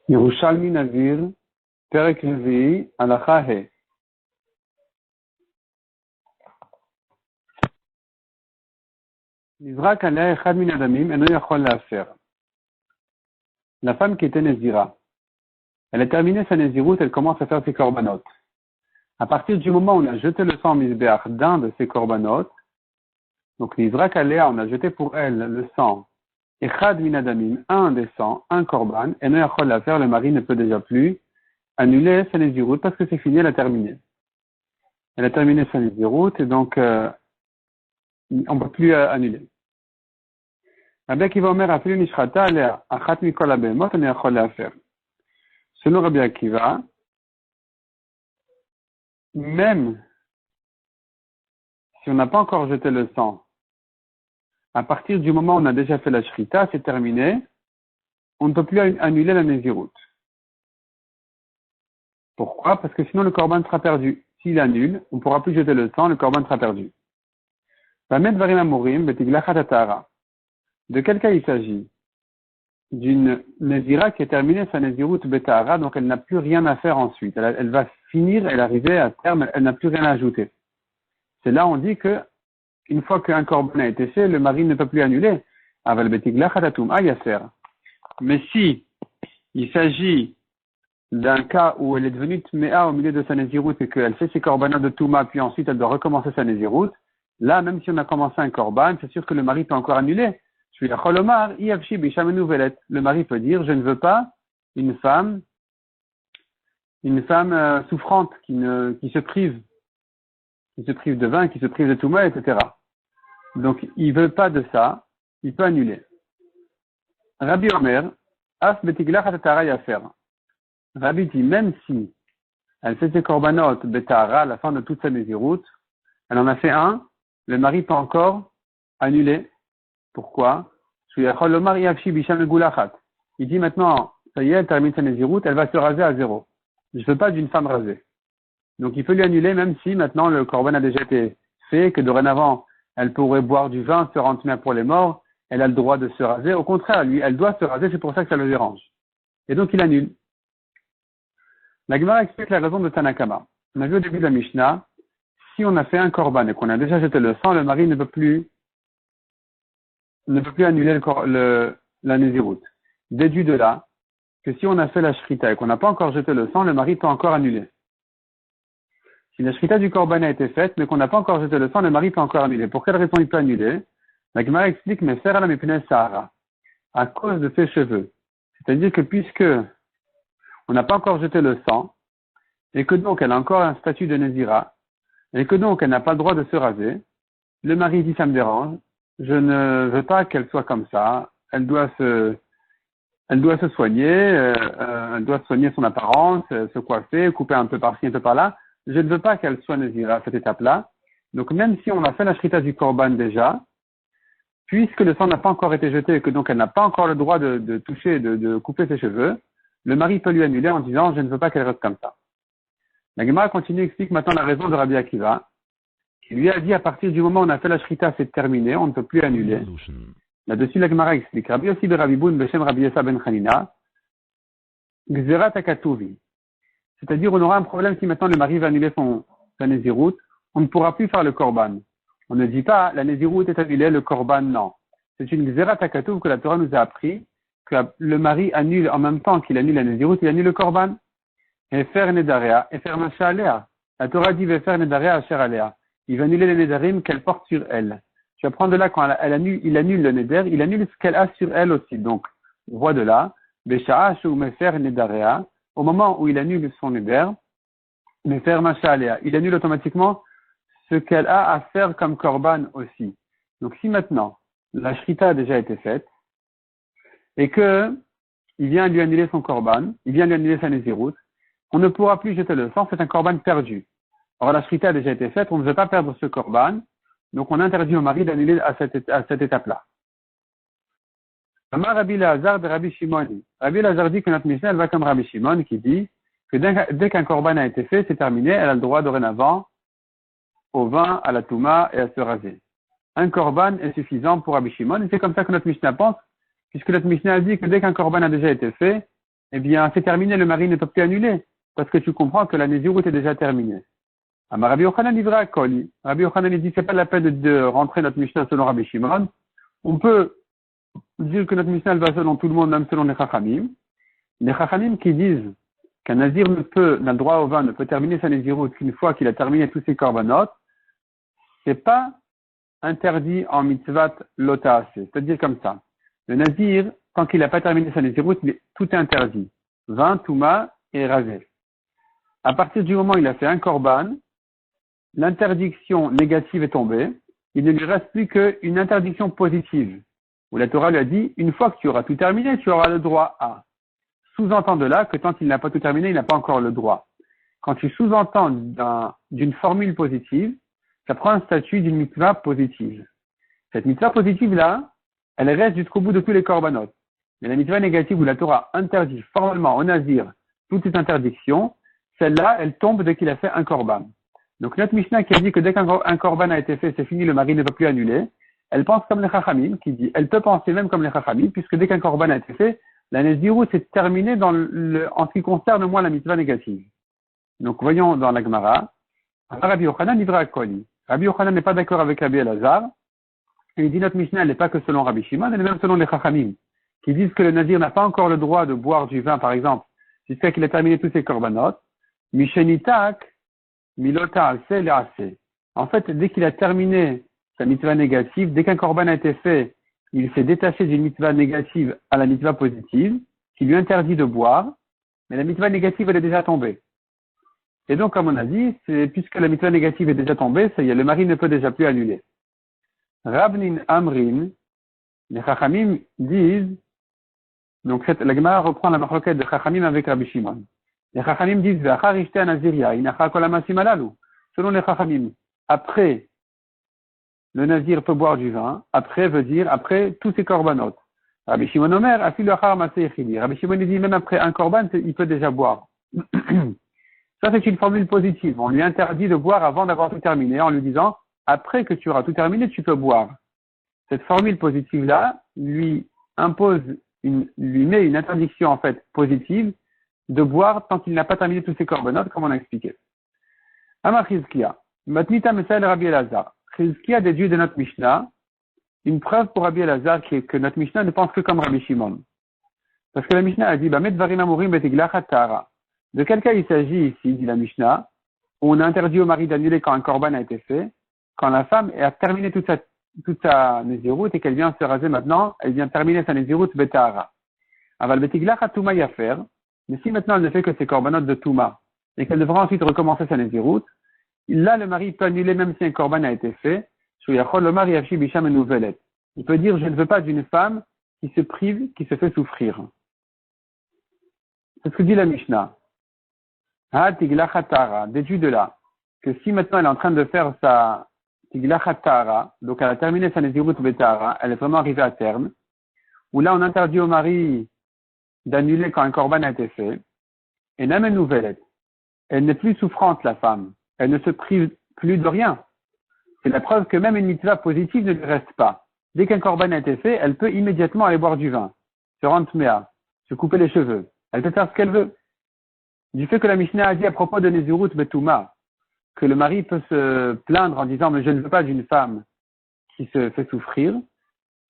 Yerushalmi Nazir, Perek Revi'i, Halacha He. Nizrak alea echad min adamim, eno yachol la'afer. La femme qui était Nézira, elle a terminé sa Néziroute, elle commence à faire ses korbanot. À partir du moment où on a jeté le sang en misbéach d'un de ses korbanot, donc Nizrak alea, on a jeté pour elle le sang, echad min adamim, un des sangs, un korban, eno yachol la'afer, le mari ne peut déjà plus annuler sa Néziroute parce que c'est fini, elle a terminé. Elle a terminé sa Néziroute et donc on ne peut plus annuler. Rabbi Akiva Omer afilu nishrata alea achat mikol habehemot eno yachol la'afer. Selon Rabbi Akiva, même si on n'a pas encore jeté le sang, à partir du moment où on a déjà fait la shrita, c'est terminé, on ne peut plus annuler la Néziroute. Pourquoi? Parce que sinon le korban sera perdu. S'il annule, on ne pourra plus jeter le sang, le korban sera perdu. De quel cas il s'agit? D'une Nézira qui a terminé sa Néziroute Betahara, donc elle n'a plus rien à faire ensuite. Elle va finir, elle arriver à terme, elle n'a plus rien à ajouter. C'est là on dit que une fois qu'un korban a été fait, le mari ne peut plus annuler. Aval betigla chatatum ayaser. Mais si il s'agit d'un cas où elle est devenue tméa au milieu de sa Néziroute et qu'elle fait ses korbanas de Touma, puis ensuite elle doit recommencer sa Néziroute, là, même si on a commencé un korban, c'est sûr que le mari peut encore annuler. Le mari peut dire, je ne veux pas une femme souffrante qui se prive de vin, qui se prive de Touma, etc. Donc, il veut pas de ça, il peut annuler. Rabbi Omer, As betigla chatatara yafer. Rabbi dit, même si elle fait ses korbanot betahara à la fin de toute sa Néziroute, elle en a fait un, le mari peut encore annuler. Pourquoi? Il dit maintenant, ça y est, elle termine sa Néziroute, elle va se raser à zéro. Je ne veux pas d'une femme rasée. Donc il peut lui annuler même si maintenant le korban a déjà été fait, que dorénavant elle pourrait boire du vin, se rendre bien pour les morts, elle a le droit de se raser. Au contraire, lui, elle doit se raser, c'est pour ça que ça le dérange. Et donc il annule. La Gemara explique la raison de Tanakama. On a vu au début de la Mishnah, si on a fait un korban et qu'on a déjà jeté le sang, le mari ne peut plus annuler la Néziroute. Déduit de là que si on a fait la shrita et qu'on n'a pas encore jeté le sang, le mari peut encore annuler. Si la shrita du korban a été faite, mais qu'on n'a pas encore jeté le sang, le mari peut encore annuler. Pour quelle raison il peut annuler? La Gemara explique, mais faire la mépinez Sahara, à cause de ses cheveux. C'est-à-dire que puisque on n'a pas encore jeté le sang, et que donc elle a encore un statut de Nézira, et que donc elle n'a pas le droit de se raser, le mari dit ça me dérange, je ne veux pas qu'elle soit comme ça, elle doit se soigner, elle doit soigner son apparence, se coiffer, couper un peu par-ci, un peu par-là. Je ne veux pas qu'elle soit Nézira à cette étape-là. Donc même si on a fait la shrita du korban déjà, puisque le sang n'a pas encore été jeté et que donc elle n'a pas encore le droit de toucher, de couper ses cheveux, le mari peut lui annuler en disant je ne veux pas qu'elle reste comme ça. La Gemara continue, explique maintenant la raison de Rabbi Akiva, qui lui a dit à partir du moment où on a fait la shrita, c'est terminé, on ne peut plus annuler. Là-dessus, la Gemara explique. Rabbi Yossi ben Rabbi Boun Beshem Rabbi Yessa ben Chanina, Gzerat Akatuvi. C'est-à-dire, on aura un problème si maintenant le mari va annuler sa Néziroute, on ne pourra plus faire le korban. On ne dit pas, la Néziroute est annulée, le korban, non. C'est une Gzerat Akatuv que la Torah nous a appris, que le mari annule en même temps qu'il annule la Néziroute, il annule le korban. Et faire Nedarea, et faire Masha Alea. La Torah dit, va faire Nedarea Asher Alea. Il va annuler les Nedarim qu'elle porte sur elle. Tu vas prendre de là, quand il annule le Neder, il annule ce qu'elle a sur elle aussi. Donc, on voit de là, Besha'a Shu Mefer Nedarea, au moment où il annule son Neder, Mefer Masha Alea. Il annule automatiquement ce qu'elle a à faire comme korban aussi. Donc, si maintenant, la shrita a déjà été faite, et que, il vient lui annuler son korban, il vient lui annuler sa Néziroute, on ne pourra plus jeter le sang, c'est un korban perdu. Or, la shrita a déjà été faite, on ne veut pas perdre ce korban, donc on interdit au mari d'annuler à cette étape-là. Rabbi Lazar de Rabbi Shimon. Rabbi Lazar dit que notre Mishnah, elle va comme Rabbi Shimon qui dit que dès qu'un korban a été fait, c'est terminé, elle a le droit dorénavant au vin, à la touma et à se raser. Un korban est suffisant pour Rabbi Shimon, et c'est comme ça que notre Mishnah pense, puisque notre Mishnah dit que dès qu'un korban a déjà été fait, eh bien, c'est terminé, le mari ne peut plus annuler, parce que tu comprends que la Nézirut est déjà terminée. Ah, Rabbi Yochanan livra à Koli. Rabbi Yochanan il dit c'est pas la peine de rentrer notre Mishnah selon Rabbi Shimon. On peut dire que notre Mishnah va selon tout le monde, même selon les Chachamim. Les Chachamim qui disent qu'un Nazir n'a le droit au vin, ne peut terminer sa Nézirut qu'une fois qu'il a terminé tous ses korbanot, c'est pas interdit en mitzvat lota, c'est-à-dire comme ça. Le Nazir, tant qu'il n'a pas terminé sa Nézirut, tout est interdit. Vin, touma et rasé. À partir du moment où il a fait un korban, l'interdiction négative est tombée, il ne lui reste plus qu'une interdiction positive, où la Torah lui a dit, une fois que tu auras tout terminé, tu auras le droit à. Sous-entend de là que tant qu'il n'a pas tout terminé, il n'a pas encore le droit. Quand tu sous-entends d'une formule positive, ça prend un statut d'une mitzvah positive. Cette mitzvah positive-là, elle reste jusqu'au bout de tous les korbanot. Mais la mitzvah négative où la Torah interdit formellement au Nazir toute cette interdiction, celle-là, elle tombe dès qu'il a fait un korban. Donc notre Mishnah qui a dit que dès qu'un korban a été fait, c'est fini, le mari ne peut plus annuler, elle pense comme les Chachamim, qui dit, elle peut penser même comme les Chachamim, puisque dès qu'un korban a été fait, la Nézirut s'est terminée en ce qui concerne moi la mitzvah négative. Donc voyons dans la Gemara, Rabbi Yochanan livra à Koli. Rabbi Yochanan n'est pas d'accord avec Rabbi Elazar, et il dit notre Mishnah, elle n'est pas que selon Rabbi Shimon, elle est même selon les Chachamim, qui disent que le Nazir n'a pas encore le droit de boire du vin, par exemple, jusqu'à qu'il ait terminé tous ses korbanot. Mishenitak, milota alse lease. En fait, dès qu'il a terminé sa mitzvah négative, dès qu'un korban a été fait, il s'est détaché d'une mitzvah négative à la mitzvah positive, qui lui interdit de boire, mais la mitzvah négative, elle est déjà tombée. Et donc, comme on a dit, puisque la mitzvah négative est déjà tombée, ça y est, le mari ne peut déjà plus annuler. Rabnin Amrin, les Chachamim disent, donc la Gemara reprend la marloquette de Chachamim avec Rabbi Shimon. Les Chachamim disent, selon les Chachamim, après, le Nazir peut boire du vin, après veut dire, après tous ses korbanot. Rabbi Shimon Omer, Rabbi Shimon dit, même après un korban, il peut déjà boire. Ça, c'est une formule positive. On lui interdit de boire avant d'avoir tout terminé, en lui disant, après que tu auras tout terminé, tu peux boire. Cette formule positive-là lui met une interdiction, en fait, positive, de boire tant qu'il n'a pas terminé tous ses korbanot, comme on a expliqué. Amar Chizkia. Matnita Mesael Rabbi Elazar. Chizkia déduit de notre Mishnah une preuve pour Rabbi Elazar que notre Mishnah ne pense que comme Rabbi Shimon. Parce que la Mishnah a dit, de quel cas il s'agit ici, dit la Mishnah, où on a interdit au mari d'annuler quand un korban a été fait, quand la femme a terminé toute sa Nézirut et qu'elle vient se raser maintenant, elle vient terminer sa Nézirut Betahara. Aval Betiglacha Touma Yafer, mais si maintenant elle ne fait que ses korbanot de Touma, et qu'elle devra ensuite recommencer sa Nézirut, là le mari peut annuler même si un korban a été fait, il peut dire je ne veux pas d'une femme qui se prive, qui se fait souffrir. C'est ce que dit la Mishnah. Tiglachatara, déduit de là, que si maintenant elle est en train de faire sa Tiglachatara, donc elle a terminé sa Nézirut Betahara, elle est vraiment arrivée à terme, où là on interdit au mari d'annuler quand un korban a été fait, et même une nouvelle, elle n'est plus souffrante la femme, elle ne se prive plus de rien. C'est la preuve que même une mitzvah positive ne lui reste pas. Dès qu'un korban a été fait, elle peut immédiatement aller boire du vin, se rendre tméa, se couper les cheveux, elle peut faire ce qu'elle veut. Du fait que la Mishnah a dit à propos de Nézirut Betouma, que le mari peut se plaindre en disant mais je ne veux pas d'une femme qui se fait souffrir,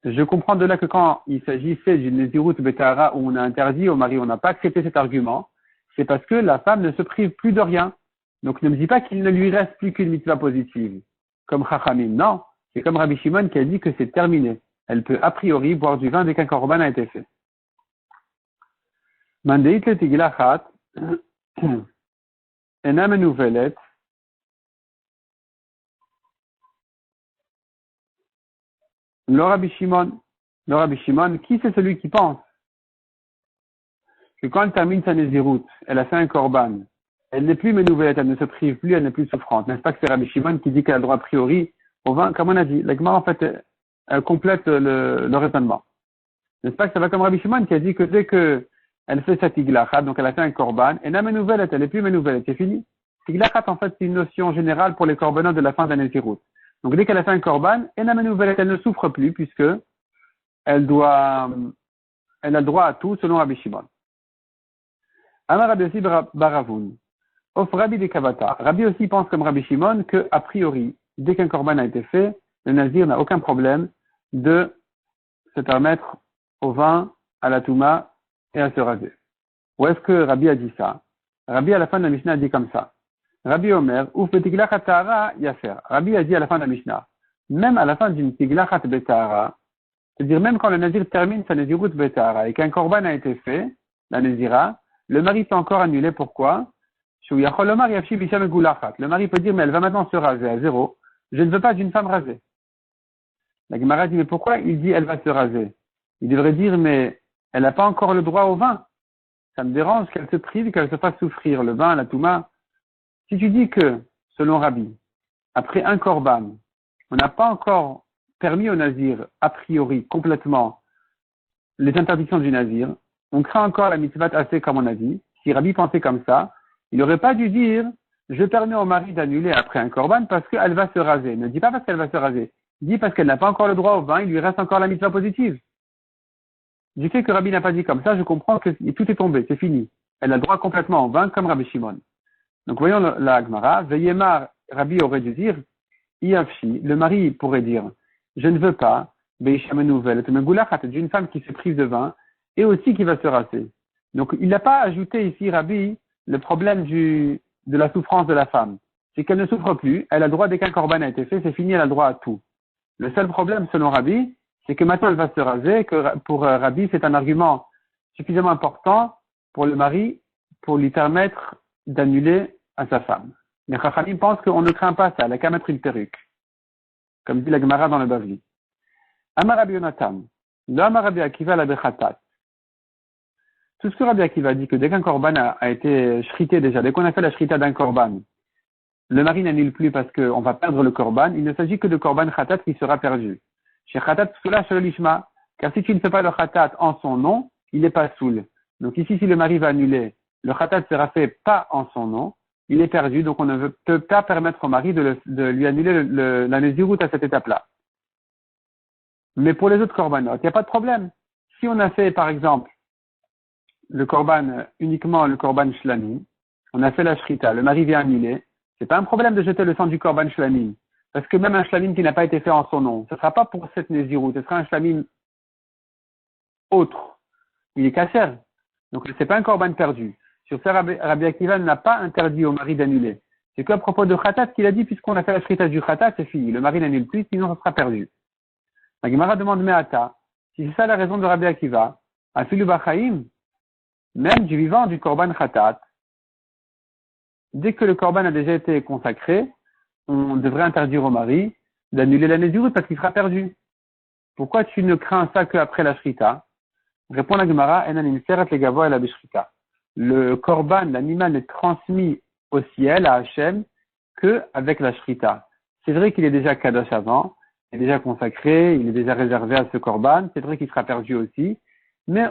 je comprends de là que quand il s'agissait d'une Nézirut Betahara où on a interdit au mari, on n'a pas accepté cet argument, c'est parce que la femme ne se prive plus de rien. Donc ne me dis pas qu'il ne lui reste plus qu'une mitzvah positive, comme Chachamim. Non, c'est comme Rabbi Shimon qui a dit que c'est terminé. Elle peut a priori boire du vin dès qu'un korban a été fait. Mandeit le tiglachat, enam nouvelet, le Rabbi Shimon, qui c'est celui qui pense que quand elle termine sa Nézirut, elle a fait un korban, elle n'est plus nouvelle, elle ne se prive plus, elle n'est plus souffrante. N'est-ce pas que c'est Rabbi Shimon qui dit qu'elle a le droit a priori au vin, comme on a dit. La Gemara, en fait, elle complète le raisonnement. N'est-ce pas que ça va comme Rabbi Shimon qui a dit que dès que elle fait sa tiglachat, donc elle a fait un korban, et n'a nouvelle, elle n'est plus nouvelle, c'est fini. Tiglachat, en fait, c'est une notion générale pour les korbanot de la fin d'un Nézirut. Donc dès qu'elle a fait un korban, et n'a nouvelle, elle ne souffre plus, puisque elle a le droit à tout selon Rabbi Shimon. Amar Rabbi aussi Baravun. Of Rabbi de Kavata. Rabbi aussi pense comme Rabbi Shimon que, a priori, dès qu'un korban a été fait, le nazir n'a aucun problème de se permettre au vin, à la touma et à se raser. Où est-ce que Rabbi a dit ça? Rabbi à la fin de la Mishnah a dit comme ça. Rabbi Omer, ouf betiglachat tahara yafer. Rabbi a dit à la fin de la Mishnah, même à la fin d'une tiglachat betahara, c'est-à-dire même quand le nazir termine sa nazirut betahara et qu'un korban a été fait, la nazira, le mari peut encore annuler. Pourquoi? Le mari peut dire, mais elle va maintenant se raser à zéro. Je ne veux pas d'une femme rasée. La Gemara dit, mais pourquoi il dit elle va se raser? Il devrait dire, mais elle n'a pas encore le droit au vin. Ça me dérange qu'elle se prive, qu'elle se fasse souffrir le vin, la touma. Si tu dis que, selon Rabbi, après un korban, on n'a pas encore permis au nazir, a priori, complètement, les interdictions du nazir, on craint encore la mitzvah assez comme on a dit. Si Rabbi pensait comme ça, il n'aurait pas dû dire, je permets au mari d'annuler après un korban parce qu'elle va se raser. Ne dis pas parce qu'elle va se raser. Dis parce qu'elle n'a pas encore le droit au vin, il lui reste encore la mitzvah positive. Du fait que Rabbi n'a pas dit comme ça, je comprends que tout est tombé, c'est fini. Elle a le droit complètement au vin comme Rabbi Shimon. Donc voyons la Gemara. Veillemar, Rabbi aurait dû dire, Iafshi, le mari pourrait dire, je ne veux pas, d'une femme qui se prive de vin et aussi qui va se raser. Donc il n'a pas ajouté ici, Rabbi, le problème de la souffrance de la femme. C'est qu'elle ne souffre plus, elle a le droit dès qu'un korban a été fait, c'est fini, elle a le droit à tout. Le seul problème, selon Rabbi, c'est que maintenant elle va se raser, que pour Rabbi, c'est un argument suffisamment important pour le mari, pour lui permettre d'annuler à sa femme. Mais Chachamim pense qu'on ne craint pas ça, elle n'a qu'à mettre une perruque. Comme dit la Gemara dans le Bavli. Amar Rabbi Yonatan, le Amar Rabbi Akiva la Bechatat. Tout ce que Rabbi Akiva dit que dès qu'un korban a été shrité déjà, dès qu'on a fait la shrita d'un korban, le mari n'annule plus parce qu'on va perdre le korban, il ne s'agit que de korban khatat qui sera perdu. Chez khatat soula chez l'ishma, car si tu ne fais pas le khatat en son nom, il n'est pas soul. Donc ici, si le mari va annuler, le khatat sera fait pas en son nom, il est perdu, donc on ne peut pas permettre au mari de lui annuler la nézirut à cette étape-là. Mais pour les autres korbanot, il n'y a pas de problème. Si on a fait, par exemple, le korban, uniquement le korban shlamim, on a fait la shrita, le mari vient annuler, c'est pas un problème de jeter le sang du korban shlamim. Parce que même un shlamim qui n'a pas été fait en son nom, ce sera pas pour cette nézirut, ce sera un shlamim autre. Il est kasher. Donc c'est pas un korban perdu. Sur ça, Rabbi Akiva n'a pas interdit au mari d'annuler. C'est qu'à propos de khatat qu'il a dit, puisqu'on a fait la shrita du khatat, c'est fini. Le mari n'annule plus, sinon ça sera perdu. La Gemara demande Me'ata, si c'est ça la raison de Rabbi Akiva, à Filu Bachaim, même du vivant du korban khatat, dès que le korban a déjà été consacré, on devrait interdire au mari d'annuler la nézirut parce qu'il sera perdu. Pourquoi tu ne crains ça qu'après la shrita? Répond la Gemara, Enanim seret le gavo et la bishrita. Le korban, l'animal n'est transmis au ciel, à Hachem, que avec la shrita. C'est vrai qu'il est déjà kadosh avant, il est déjà consacré, il est déjà réservé à ce korban, c'est vrai qu'il sera perdu aussi, mais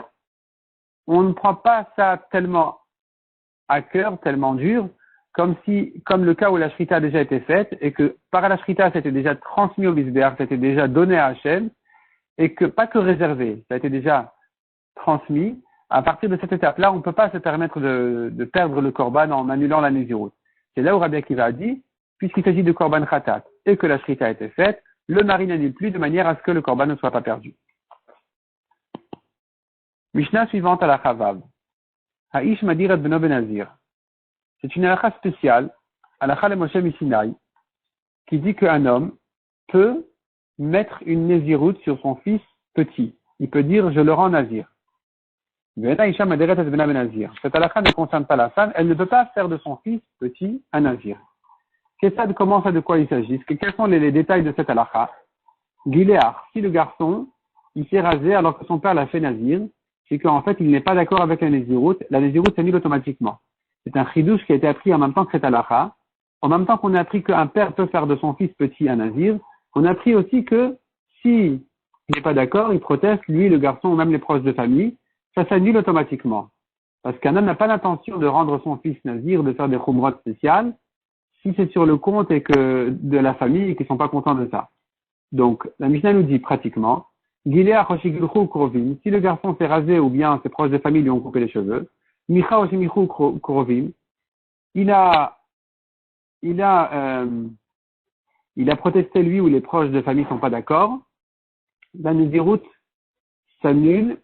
on ne prend pas ça tellement à cœur, tellement dur, comme le cas où la shrita a déjà été faite, et que par la shrita, c'était déjà transmis au bisbéar, c'était déjà donné à Hachem, et que pas que réservé, ça a été déjà transmis. À partir de cette étape-là, on ne peut pas se permettre de perdre le korban en annulant la nézirut. C'est là où Rabbi Akiva a dit, puisqu'il s'agit de korban khatat, et que la shrita a été faite, le mari n'annule plus de manière à ce que le korban ne soit pas perdu. Mishnah suivante à la Chavav. Ha'ish madirat beno benazir. C'est une halakha spéciale, halakha le Moshe Misinaï, qui dit qu'un homme peut mettre une nézirut sur son fils petit. Il peut dire, je le rends nazir. Cette halakha ne concerne pas la femme, elle ne peut pas faire de son fils petit un nazir. Comment ça, de quoi il s'agit? Quels sont les détails de cette halakha? Giléar, si le garçon, il s'est rasé alors que son père l'a fait nazir, c'est qu'en fait, il n'est pas d'accord avec la nézirut s'annule automatiquement. C'est un chidouche qui a été appris en même temps que cette halakha. En même temps qu'on a appris qu'un père peut faire de son fils petit un nazir, on a appris aussi que si il n'est pas d'accord, il proteste, lui, le garçon, ou même les proches de famille, ça s'annule automatiquement. Parce qu'un homme n'a pas l'intention de rendre son fils nazir, de faire des khumrot spéciales, si c'est sur le compte et que de la famille et qu'ils sont pas contents de ça. Donc, la Mishnah nous dit pratiquement, Giléa Choshigilchu Krovim, si le garçon s'est rasé ou bien ses proches de famille lui ont coupé les cheveux, Micha ou Shemichu Kurovim, il a, il a, il a protesté lui ou les proches de famille sont pas d'accord, la Nézirut s'annule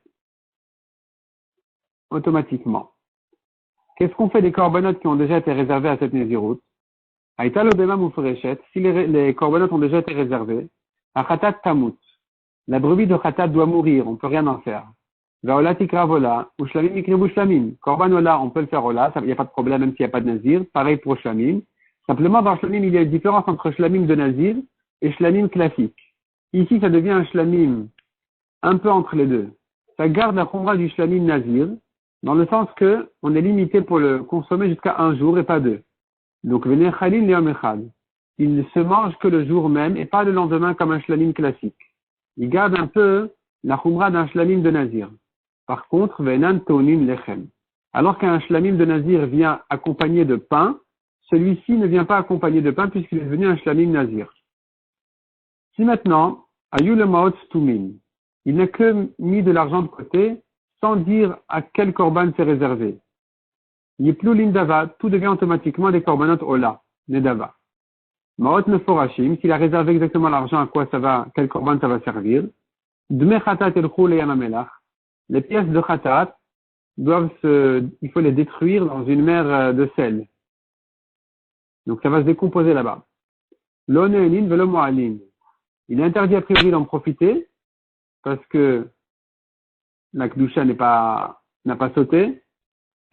automatiquement. Qu'est-ce qu'on fait des corbanotes qui ont déjà été réservés à cette Nézirut? Aïta l'obéma mouferechet, si les corbanotes ont déjà été réservés, à Khatat Tamut, la brebis de Khatat doit mourir, on peut rien en faire. Vaola tikra vola, ou shlamim ikrebu shlamim. Korban ola, on peut le faire ola, il n'y a pas de problème même s'il n'y a pas de nazir. Pareil pour shlamim. Simplement, dans shlamim, il y a une différence entre shlamim de nazir et shlamim classique. Ici, ça devient un shlamim un peu entre les deux. Ça garde la khumra du shlamim nazir, dans le sens que on est limité pour le consommer jusqu'à un jour et pas deux. Donc, venez chalin leom echad. Il ne se mange que le jour même et pas le lendemain comme un shlamim classique. Il garde un peu la khumra d'un shlamim de nazir. Par contre, venan tonim lechem. Alors qu'un shlamim de nazir vient accompagné de pain, celui-ci ne vient pas accompagné de pain puisqu'il est devenu un shlamim nazir. Si maintenant, ayu le maot tumin, il n'a que mis de l'argent de côté sans dire à quel korban c'est réservé. Yiplu lindava, tout devient automatiquement des korbanot ola, nedava. Maot meforashim, s'il a réservé exactement l'argent à quoi ça va, quel korban ça va servir. Dme chatat elchou le yamamelach. Les pièces de khatat il faut les détruire dans une mer de sel. Donc ça va se décomposer là-bas. L'onéonin velo mo'alin. Il est interdit a priori d'en profiter parce que la kedusha n'a pas sauté.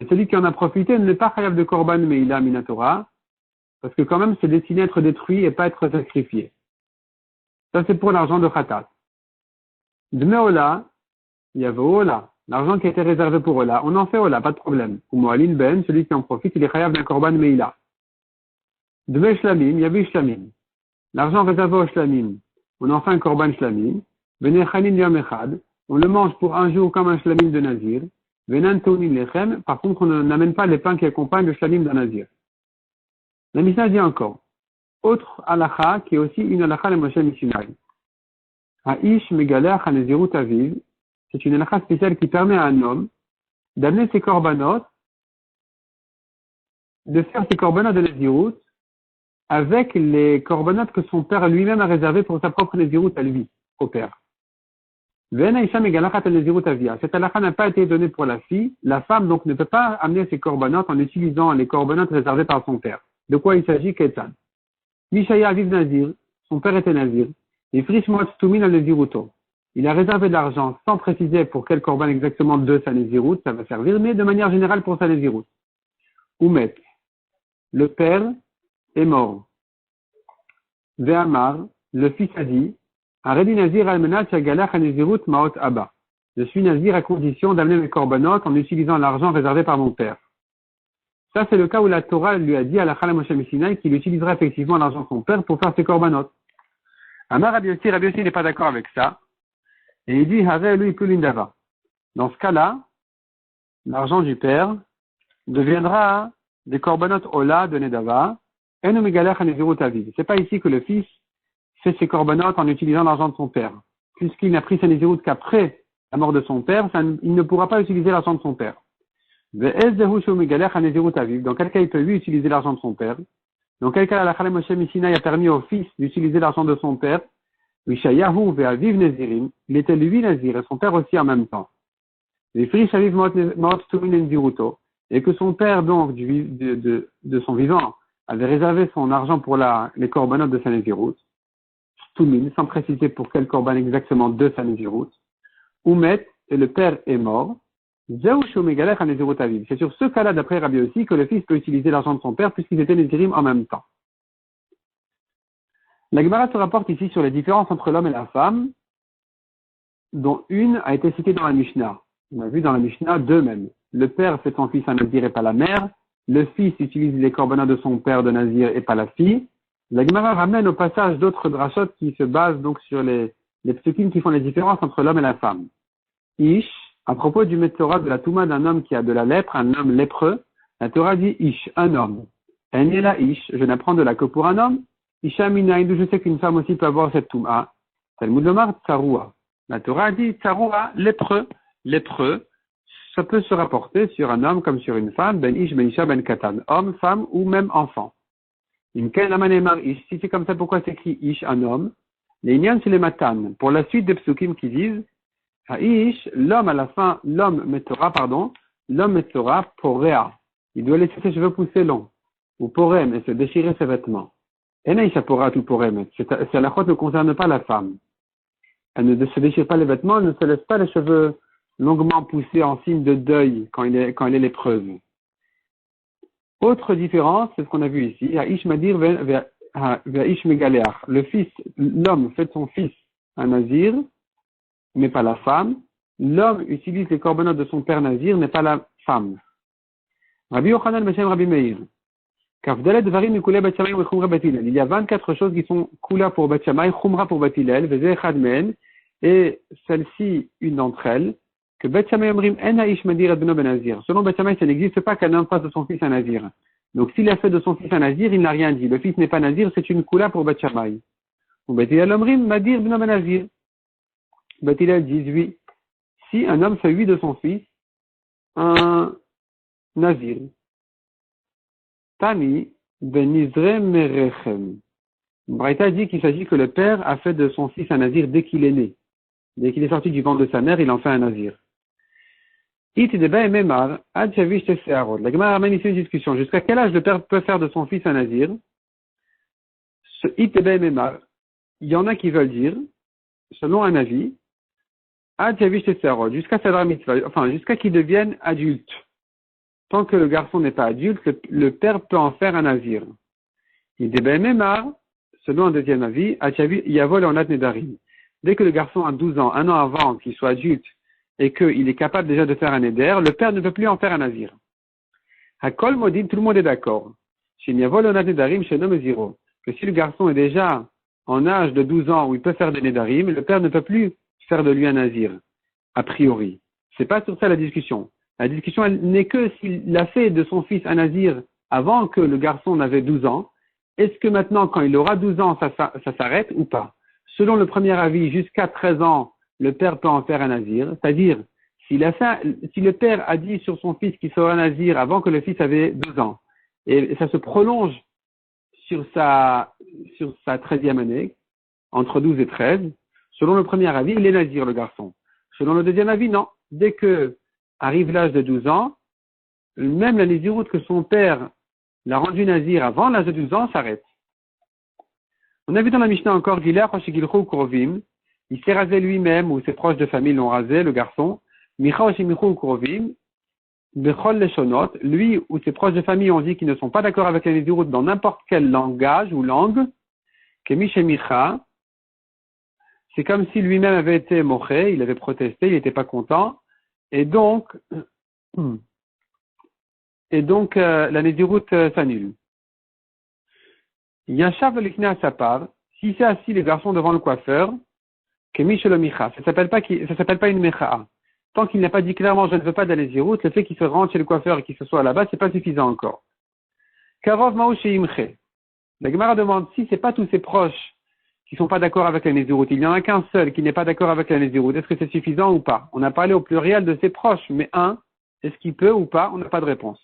Et celui qui en a profité n'est pas chayav de korban meila minatora parce que quand même c'est destiné à être détruit et pas être sacrifié. Ça c'est pour l'argent de khatat. Dmeola, il y avait Ola, l'argent qui a été réservé pour Ola. On en fait Ola, pas de problème. Ou Moalin Ben, celui qui en profite, il est chayav d'un korban meila. Dve shlamim, il y avait shlamim. L'argent réservé au shlamim, on en fait un korban shlamim. Vene chanin yom echad, on le mange pour un jour comme un shlamim de nazir. Venan tonim lechem, par contre, on n'amène pas les pains qui accompagnent le shlamim de nazir. La Mishnah dit encore, autre halakha, qui est aussi une halakha de Moshe Mishinai. Ha'ish megalech hanezirut aviv, c'est une halakha spéciale qui permet à un homme d'amener ses korbanot, de faire ses korbanot de Nézirut avec les korbanot que son père lui-même a réservés pour sa propre Nézirut à lui, au père. Cette halakha n'a pas été donnée pour la fille. La femme donc ne peut pas amener ses korbanot en utilisant les korbanot réservés par son père. De quoi il s'agit? Ketzan. Mishaya aviv Nazir, son père était Nazir. Et frish mot tumin al Neziruto. Il a réservé de l'argent sans préciser pour quel korban exactement de sa Nézirut ça va servir, mais de manière générale pour sa Nézirut. Oumet, le père est mort. Ve'amar, le fils a dit, Aredi Nazir al-menat shagalach ha-Nezirut maot abba. Je suis Nazir à condition d'amener mes korbanot en utilisant l'argent réservé par mon père. Ça, c'est le cas où la Torah lui a dit à la Chala Moshe Mishinai qu'il utilisera effectivement l'argent de son père pour faire ses korbanot. Amar Rabbi Yossi n'est pas d'accord avec ça. Et il dit, Hare lui kulindava. Dans ce cas-là, l'argent du père deviendra des korbanot ola de Nedava, et nous megalech hanezirut aviv. C'est pas ici que le fils fait ses korbanot en utilisant l'argent de son père. Puisqu'il n'a pris sa nézirut qu'après la mort de son père, il ne pourra pas utiliser l'argent de son père. Dans quel cas il peut lui utiliser l'argent de son père? Dans quel cas la Chala Moshe Mishinai a permis au fils d'utiliser l'argent de son père? Mishayahu ve'aviv Nezirim, il était lui Nazir et son père aussi en même temps. Et que son père donc de son vivant avait réservé son argent pour les korbanot de sa Nézirut, Tumin, sans préciser pour quel korban exactement de sa Nézirut, Oumet, et le père est mort, c'est sur ce cas-là, d'après Rabbi Yossi, que le fils peut utiliser l'argent de son père puisqu'ils étaient Nézirim en même temps. La Gemara se rapporte ici sur les différences entre l'homme et la femme, dont une a été citée dans la Mishnah. On a vu dans la Mishnah deux même. Le père fait son fils un Nazir et pas la mère. Le fils utilise les korbanot de son père de Nazir et pas la fille. La Gemara ramène au passage d'autres drachot qui se basent donc sur les psukim qui font les différences entre l'homme et la femme. Ish, à propos du Torah de la Touma d'un homme qui a de la lèpre, un homme lépreux, la Torah dit Ish, un homme. Enyela Ish, je n'apprends de là que pour un homme. Isha Minaïdou, je sais qu'une femme aussi peut avoir cette Touma. Talmud Lomar Tsaroua. La Torah dit Tsaroua, lépreux. Lépreux, ça peut se rapporter sur un homme comme sur une femme, ben ish, ben isha, ben katan, homme, femme ou même enfant. Si c'est comme ça, pourquoi c'est écrit ish, un homme? Les inyan, c'est les matan. Pour la suite des psukim qui disent, ha'ish, l'homme à la fin, l'homme mettora porea. Il doit laisser ses cheveux pousser longs. Ou porem, et se déchirer ses vêtements. Et naïcha pora tout porem. C'est la faute ne concerne pas la femme. Elle ne se déchire pas les vêtements, elle ne se laisse pas les cheveux longuement poussés en signe de deuil quand elle est lépreuse. Autre différence, c'est ce qu'on a vu ici. Ha'ish madir ve'ish megaleach. L'homme fait de son fils un nazir, mais pas la femme. L'homme utilise les corbanotes de son père nazir, mais pas la femme. Rabbi Yochanan Beshem Rabbi Meir. Il y a 24 choses qui sont kula pour Beth Shammai, chumra pour Beth Hillel, veze echad mehen, et celle-ci, une d'entre elles, que Beth Shammai omrim en ha'ish madir et beno ben nazir. Selon Beth Shammai, ça n'existe pas qu'un homme fasse de son fils un nazir. Donc s'il a fait de son fils un nazir, il n'a rien dit. Le fils n'est pas nazir, c'est une kula pour Beth Shammai. Ou Beth Hillel omrim madir beno ben nazir. Beth Hillel dit oui. Si un homme fait de son fils un nazir. Tani benizre merechem. Braïta dit qu'il s'agit que le père a fait de son fils un nazir dès qu'il est né. Dès qu'il est sorti du ventre de sa mère, il en fait un nazir. It deba et memar, ad shavish tesearod. La Gemara amène ici une discussion. Jusqu'à quel âge le père peut faire de son fils un nazir? Ce it deba et memar, il y en a qui veulent dire, selon un avis, ad shavish tesearod, jusqu'à sa bar mitzvah, enfin, jusqu'à qu'il devienne adulte. Tant que le garçon n'est pas adulte, le père peut en faire un nazir. Il deba et memar, selon un deuxième avis, ad shavish yavol en ad nedarim. Dès que le garçon a 12 ans, un an avant qu'il soit adulte, et qu'il est capable déjà de faire un éder, le père ne peut plus en faire un nazir. Hakol modin, tout le monde est d'accord. Chez Niavol on a nedarim, chez Nom Ziro. Que si le garçon est déjà en âge de 12 ans où il peut faire des nedarim, le père ne peut plus faire de lui un nazir. A priori. C'est pas sur ça la discussion. La discussion n'est que s'il a fait de son fils un nazir avant que le garçon n'avait 12 ans, est-ce que maintenant, quand il aura 12 ans, ça s'arrête ou pas? Selon le premier avis, jusqu'à 13 ans, le père peut en faire un nazir. C'est-à-dire, si le père a dit sur son fils qu'il sera un nazir avant que le fils avait 12 ans, et ça se prolonge sur sa 13e année, entre 12 et 13, selon le premier avis, il est nazir, le garçon. Selon le deuxième avis, non. Dès que arrive l'âge de 12 ans, même la naziroute que son père l'a rendu nazir avant l'âge de 12 ans s'arrête. On a vu dans la Mishnah encore, il s'est rasé lui-même, ou ses proches de famille l'ont rasé, le garçon. Lui ou ses proches de famille ont dit qu'ils ne sont pas d'accord avec la naziroute dans n'importe quel langage ou langue. C'est comme si lui-même avait été moché, il avait protesté, il n'était pas content. Et donc la naziroute s'annule. Yashav l'ikne à sa part, si c'est assis les garçons devant le coiffeur, ça s'appelle pas une mecha'a. Tant qu'il n'a pas dit clairement je ne veux pas d'aller naziroute, le fait qu'il se rende chez le coiffeur et qu'il se soit là-bas, c'est pas suffisant encore. Karov ma'u sheimche. La Gemara demande si c'est pas tous ses proches qui sont pas d'accord avec la naziroute, il n'y en a qu'un seul qui n'est pas d'accord avec la naziroute, est-ce que c'est suffisant ou pas? On a parlé au pluriel de ses proches, mais un, est-ce qu'il peut ou pas? On n'a pas de réponse.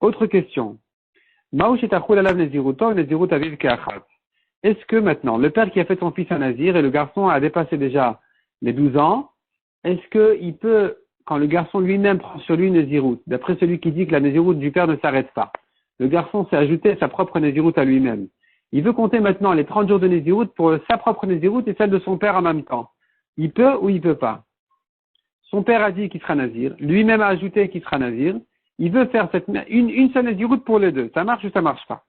Autre question. Est-ce que maintenant, le père qui a fait son fils un nazir et le garçon a dépassé déjà les 12 ans, est-ce qu'il peut, quand le garçon lui-même prend sur lui une naziroute, d'après celui qui dit que la naziroute du père ne s'arrête pas, le garçon s'est ajouté sa propre naziroute à lui-même. Il veut compter maintenant les 30 jours de naziroute pour sa propre naziroute et celle de son père en même temps. Il peut ou il peut pas? Son père a dit qu'il sera nazir, lui-même a ajouté qu'il sera nazir. Il veut faire une seule naziroute pour les deux. Ça marche ou ça marche pas?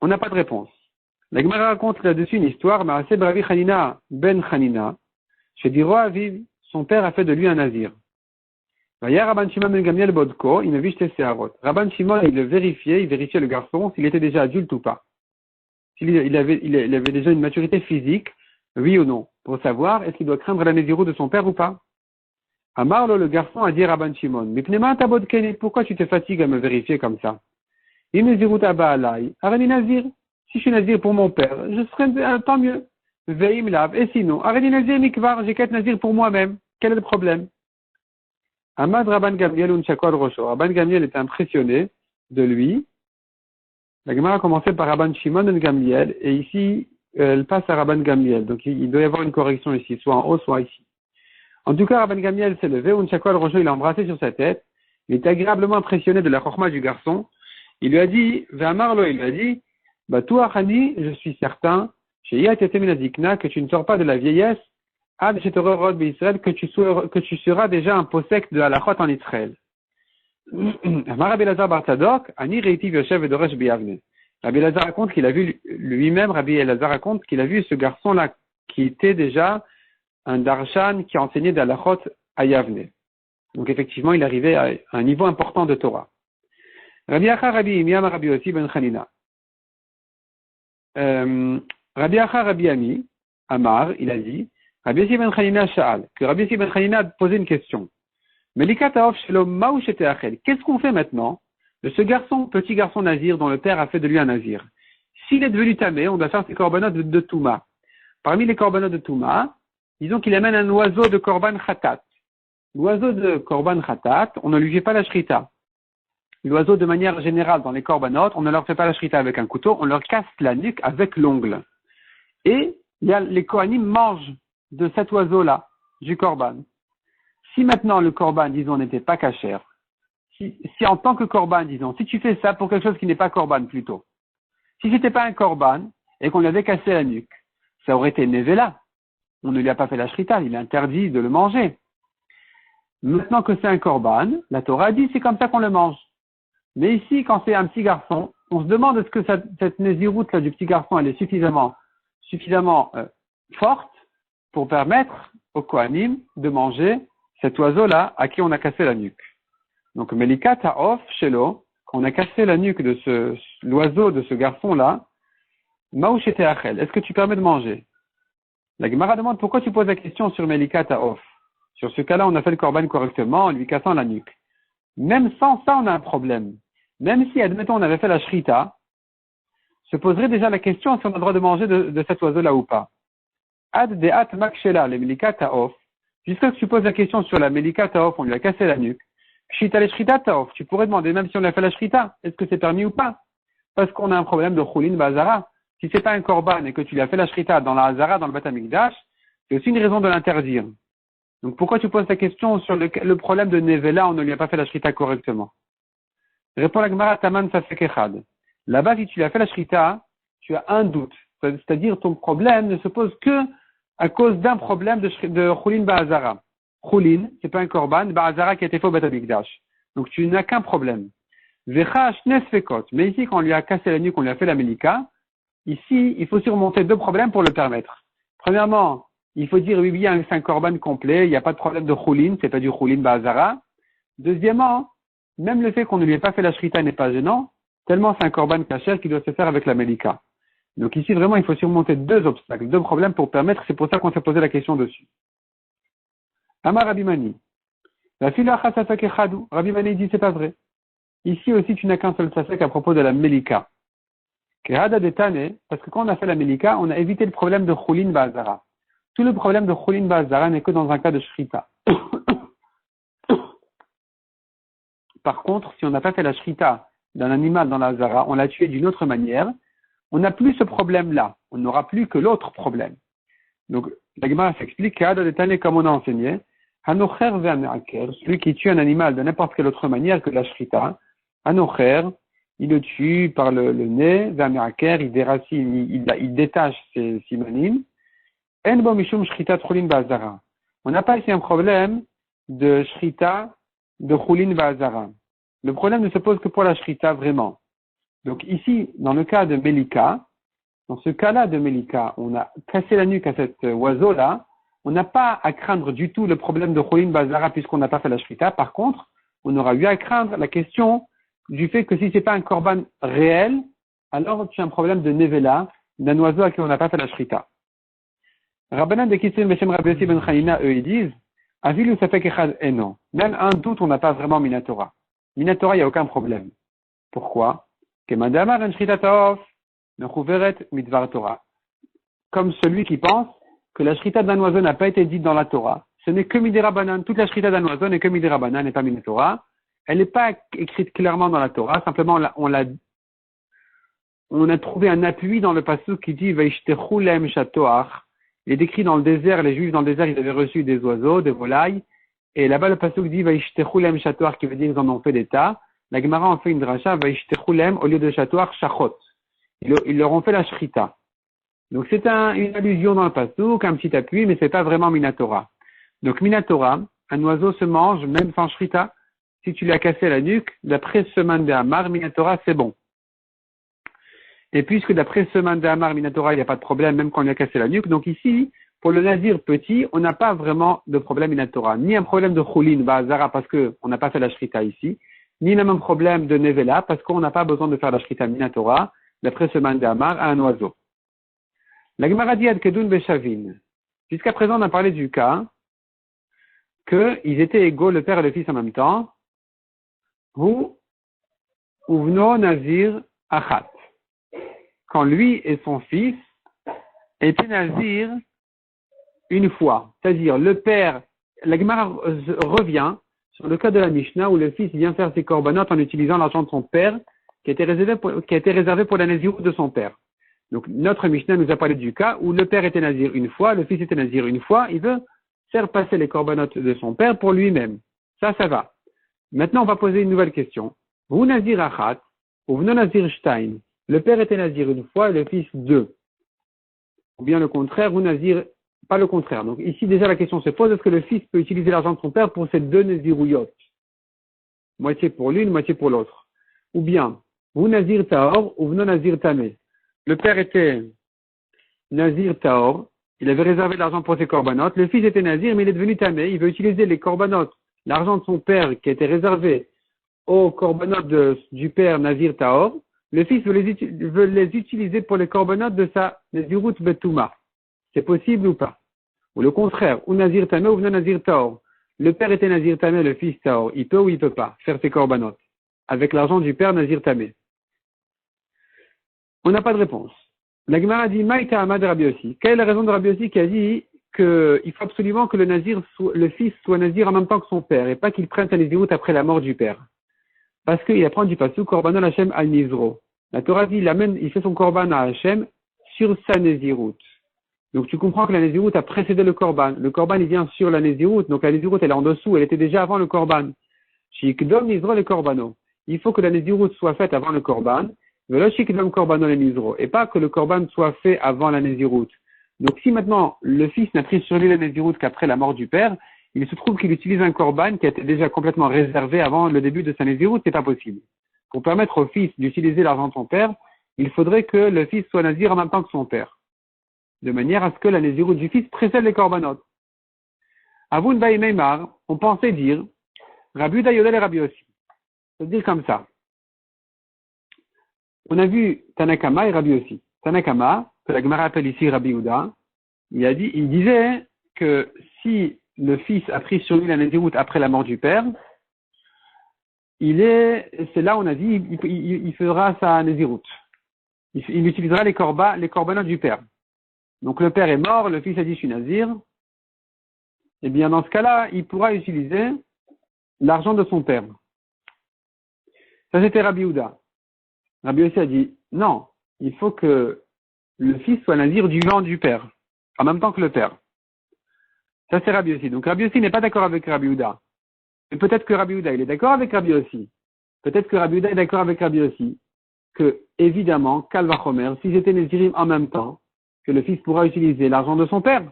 On n'a pas de réponse. La Gemara raconte là-dessus une histoire. Maaseh Bravi Chanina ben Chanina. Chez Diro Aviv, son père a fait de lui un nazir. Vaya Rabban Shimon ben Gamliel Bodko, il me vit chez Seharot. Rabban Shimon, il vérifiait le garçon s'il était déjà adulte ou pas. S'il avait déjà une maturité physique, oui ou non, pour savoir est-ce qu'il doit craindre la naziroute de son père ou pas. Amarlo, le garçon, a dit à Rabban Shimon, mais pourquoi tu te fatigues à me vérifier comme ça? Si je suis nazir pour mon père, je serai tant mieux. Et sinon, j'ai qu'à être nazir pour moi-même. Quel est le problème? Amad Rabban Gamliel Unchakol Rosho. Rabban Gamliel était impressionné de lui. La Gemara a commencé par Rabban Shimon ben Gamliel, et ici, elle passe à Rabban Gamliel. Donc, il doit y avoir une correction ici, soit en haut, soit ici. En tout cas, Rabban Gamliel s'est levé, Unchakol Rosho, il a embrassé sur sa tête. Il était agréablement impressionné de la chorma du garçon. Il lui a dit, Ve'amarlo, il lui a dit, bah, toi, Hani, je suis certain, que tu ne sors pas de la vieillesse, que tu seras déjà un possèque de halachot en Israël. Rabbi Elazar bar Tzadok, Ani Reitiv Yoshev Edoresh Biyavne. Rabbi Elazar raconte qu'il a vu lui-même, Rabbi Elazar raconte qu'il a vu ce garçon-là qui était déjà un darshan qui enseignait des halachot à Yavne. Donc effectivement, il arrivait à un niveau important de Torah. Rabbi Acha Rabbi Imiam Rabbi Yossi ben Chanina. Rabbi Acha Rabbi Ami Amar, il a dit, Rabbi Yossi ben Chanina Sha'al, que Rabbi Yossi ben Chanina a posé une question. Qu'est-ce qu'on fait maintenant de ce garçon, petit garçon nazir, dont le père a fait de lui un nazir? S'il est devenu tamé, on doit faire ses korbanot de Touma. Parmi les korbanot de Touma, disons qu'il amène un oiseau de korban khatat. L'oiseau de korban khatat, on ne lui fait pas la shrita. L'oiseau, de manière générale, dans les korbanot, on ne leur fait pas la shrita avec un couteau, on leur casse la nuque avec l'ongle. Et les kohanim mangent de cet oiseau-là, du korban. Si maintenant le korban, disons, n'était pas cachère, si en tant que korban, disons, si tu fais ça pour quelque chose qui n'est pas korban plutôt, si c'était pas un korban et qu'on lui avait cassé la nuque, ça aurait été nevela. On ne lui a pas fait la shrita, il est interdit de le manger. Maintenant que c'est un korban, la Torah dit c'est comme ça qu'on le mange. Mais ici, quand c'est un petit garçon, on se demande est-ce que cette nésiroute là du petit garçon, elle est suffisamment forte pour permettre au kohanim de manger cet oiseau-là à qui on a cassé la nuque. Donc, Melika Ta'of Shelo, quand on a cassé la nuque de l'oiseau de ce garçon-là, Maouchete Achel, est-ce que tu permets de manger? La Gemara demande pourquoi tu poses la question sur Melika Ta'of. Sur ce cas-là, on a fait le korban correctement en lui cassant la nuque. Même sans ça, on a un problème. Même si, admettons, on avait fait la shrita, se poserait déjà la question si on a le droit de manger de cet oiseau-là ou pas. Ad de'at makshela, le Melika Ta'of. Puisque tu poses la question sur la Melika Ta'of, on lui a cassé la nuque. Shita le shrita Ta'of, tu pourrais demander même si on a fait la shrita, est-ce que c'est permis ou pas? Parce qu'on a un problème de chulin ba'azara. Si c'est pas un korban et que tu lui as fait la shrita dans la hazara, dans le Beth Amikdash, c'est aussi une raison de l'interdire. Donc pourquoi tu poses la question sur le problème de nevela, on ne lui a pas fait la shrita correctement? Répond la Gemara Taman Safek Echad. Là-bas, si tu lui as fait la shrita, tu as un doute. C'est-à-dire ton problème ne se pose que à cause d'un problème de chulin ba'azara. Chulin, c'est pas un korban, ba'azara qui a été fait au Beth Amikdash. Donc tu n'as qu'un problème. Vecha shnes fekot. Mais ici, quand on lui a cassé la nuque, on lui a fait la melika, ici, il faut surmonter deux problèmes pour le permettre. Premièrement, il faut dire oui, c'est un korban complet, il n'y a pas de problème de chulin, c'est pas du chulin ba'azara. Deuxièmement, même le fait qu'on ne lui ait pas fait la shrita n'est pas gênant, tellement c'est un korban kasher qui doit se faire avec la melika. Donc ici, vraiment, il faut surmonter deux obstacles, deux problèmes pour permettre, c'est pour ça qu'on s'est posé la question dessus. Amar Rabbi Mani. La fila chasafek echadu. Rabbi Mani dit, c'est pas vrai. Ici aussi, tu n'as qu'un seul safek à propos de la melika. Kehada detane, parce que quand on a fait la melika, on a évité le problème de chulin ba'azara. Tout le problème de chulin ba'azara n'est que dans un cas de shrita. Par contre, si on n'a pas fait la shrita d'un animal dans la hazara, on l'a tué d'une autre manière, on n'a plus ce problème-là. On n'aura plus que l'autre problème. Donc, la Gemara s'explique, comme on a enseigné, Hanocher ve'ame'aker, celui qui tue un animal de n'importe quelle autre manière que la shrita, Hanocher, il le tue par le nez, ve'ame'aker, il déracine, il détache ses simanim, en bo mishum shrita chulin ba'azara. On n'a pas ici un problème de shrita, de chulin ba'azara. Le problème ne se pose que pour la shrita vraiment. Donc ici, dans le cas de Melika, dans ce cas-là de Melika, on a cassé la nuque à cet oiseau-là, on n'a pas à craindre du tout le problème de chulin ba'azara puisqu'on n'a pas fait la shrita. Par contre, on aura eu à craindre la question du fait que si c'est pas un korban réel, alors tu as un problème de nevela, d'un oiseau à qui on n'a pas fait la shrita. Rabbanan de Kisrim Beshem Rabbi Yossi ben Chanina, eux, ils disent, Avilu safek echad eno. Même un doute, on n'a pas vraiment Minatora. Minatora, il n'y a aucun problème. Pourquoi? Kemadamar en shrita ta'of, mechuveret midvar Torah. Comme celui qui pense que la shrita d'un oiseau n'a pas été dite dans la Torah. ce n'est que Midera Banan. Toute la shrita d'un oiseau n'est que Midera Banan et pas Minatora. Elle n'est pas écrite clairement dans la Torah. Simplement, on a trouvé un appui dans le passage qui dit Vaishtechu lem shatoach. Il est décrit dans le désert, les Juifs dans le désert, ils avaient reçu des oiseaux, des volailles. Et là-bas, le passage dit Vaishtechu lem shatoach, qui veut dire qu'ils en ont fait des tas. La Gemara en fait une dracha, Vaishtechu lem, au lieu de shatoach, shachot. Ils leur ont fait la shrita. Donc c'est une allusion dans le passouk, un petit appui, mais c'est pas vraiment Minatora. Donc Minatora, un oiseau se mange même sans shrita. Si tu lui as cassé la nuque, d'après Seman de Hamar, Minatora c'est bon. Et puisque d'après Seman de Hamar, Minatora, il n'y a pas de problème, même quand on lui a cassé la nuque, donc ici, pour le nazir petit, on n'a pas vraiment de problème Minatora. Ni un problème de choulin, Zara, parce qu'on n'a pas fait la shrita ici, ni même un problème de nevela, parce qu'on n'a pas besoin de faire la shrita Minatora, d'après Seman de Hamar, à un oiseau. La Gemara dit Adkedun Beshavin. Jusqu'à présent, on a parlé du cas qu'ils étaient égaux, le père et le fils en même temps. Ou Uvno Nazir Achat. Quand lui et son fils étaient Nazir une fois. C'est-à-dire, le père, la Gemara revient sur le cas de la Mishnah où le fils vient faire ses corbanotes en utilisant l'argent de son père qui a été réservé pour la Naziroute de son père. Donc, notre Mishnah nous a parlé du cas où le père était nazir une fois, le fils était nazir une fois, il veut faire passer les corbanotes de son père pour lui-même. Ça va. Maintenant, on va poser une nouvelle question. Vous nazir achat, ou vous nazir shtaim. Le père était nazir une fois et le fils deux. Ou bien le contraire, vous nazir, pas le contraire. Donc, ici, déjà, la question se pose, est-ce que le fils peut utiliser l'argent de son père pour ces deux nazirouyotes? Moitié pour l'une, moitié pour l'autre. Ou bien, vous nazir taor, ou vous nazir tamé. Le père était Nazir Taor, il avait réservé de l'argent pour ses corbanotes. Le fils était Nazir, mais il est devenu Tamé. Il veut utiliser les corbanotes, l'argent de son père qui était réservé aux corbanotes du père Nazir Taor. Le fils veut les utiliser pour les corbanotes de sa Nazirout Betouma. C'est possible ou pas? Ou le contraire, ou Nazir Tamé ou non Nazir Taor. Le père était Nazir Tamé, le fils Taor. Il peut ou il peut pas faire ses corbanotes avec l'argent du père Nazir Tamé? On n'a pas de réponse. La Gemara dit Maïta Ahmad Rabbi Yossi. Quelle est la raison de Rabbi Yossi qui a dit qu'il faut absolument que le fils soit nazir en même temps que son père et pas qu'il prenne sa naziroute après la mort du père? Parce qu'il apprend du passou Korbanol Hashem al Nizro. La Torah dit il fait son korban à Hashem sur sa naziroute. Donc tu comprends que la naziroute a précédé le korban. Le korban il vient sur la naziroute, donc la naziroute elle est en dessous, elle était déjà avant le korban. Shikdom Nizro le korbano. Il faut que la naziroute soit faite avant le korban. Et pas que le korban soit fait avant la naziroute. Donc si maintenant le fils n'a pris sur lui la naziroute qu'après la mort du père, il se trouve qu'il utilise un korban qui a été déjà complètement réservé avant le début de sa naziroute, c'est pas possible. Pour permettre au fils d'utiliser l'argent de son père, il faudrait que le fils soit nazir en même temps que son père. De manière à ce que la naziroute du fils précède les corbanotes. Avun Baï Meimar, on pensait dire, Rabbi Uda Yodel et Rabbi Yossi. C'est-à-dire comme ça. On a vu Tanakama et Rabbi Yossi. Tanakama, que la Gemara appelle ici Rabbi Uda, il disait que si le fils a pris sur lui la naziroute après la mort du père, c'est là on a dit, il fera sa naziroute. Il utilisera les corbanotes du père. Donc le père est mort, le fils a dit je suis nazir. Eh bien dans ce cas-là, il pourra utiliser l'argent de son père. Ça c'était Rabbi Uda. Rabbi Yossi a dit, non, il faut que le fils soit nazir du vent du père, en même temps que le père. Ça c'est Rabbi Yossi. Donc Rabbi Yossi n'est pas d'accord avec Rabbi Uda. Mais peut-être que Rabbi Uda, il est d'accord avec Rabbi Yossi. Peut-être que Rabbi Uda est d'accord avec Rabbi Yossi. Que, évidemment, Kal vachomer, si j'étais nazirim en même temps, que le fils pourra utiliser l'argent de son père.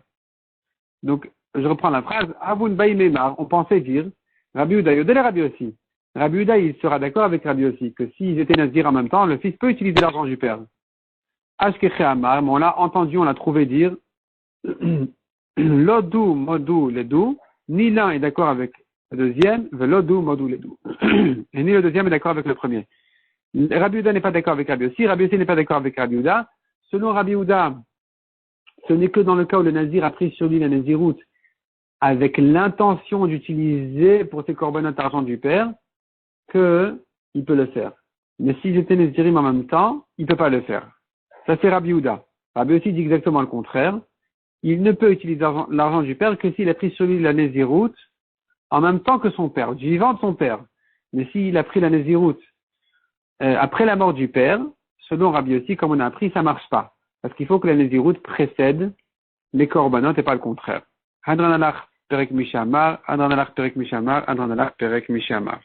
Donc, je reprends la phrase, Avun Baï Memar, on pensait dire, Rabbi Uda, Yodel Rabbi Yossi. Rabbi Uda, il sera d'accord avec Rabbi Yossi que s'ils étaient nazir en même temps, le fils peut utiliser l'argent du père. Ashkeche Amar, mais on l'a entendu, on l'a trouvé dire Lodou, Modou, Ledou, ni l'un est d'accord avec le deuxième, Velodou, Modou, Ledou. Et ni le deuxième est d'accord avec le premier. Rabbi Uda n'est pas d'accord avec Rabbi Yossi, Rabbi Yossi n'est pas d'accord avec Rabbi Uda. Selon Rabbi Uda, ce n'est que dans le cas où le nazir a pris sur lui la naziroute avec l'intention d'utiliser pour ses corbanotes l'argent du père, qu'il peut le faire. Mais s'ils étaient nazirim en même temps, il ne peut pas le faire. Ça c'est Rabbi Uda. Rabbi Yossi dit exactement le contraire. il ne peut utiliser l'argent du père que s'il a pris celui de la Néziroute en même temps que son père, du vivant de son père. Mais s'il a pris la Néziroute après la mort du père, selon Rabbi Yossi, comme on a appris, ça marche pas. Parce qu'il faut que la Néziroute précède les korbanot et pas le contraire. Adranalach Perek Mishamar, Adranalach Perek Mishamar, Adranalach Perek Mishamar.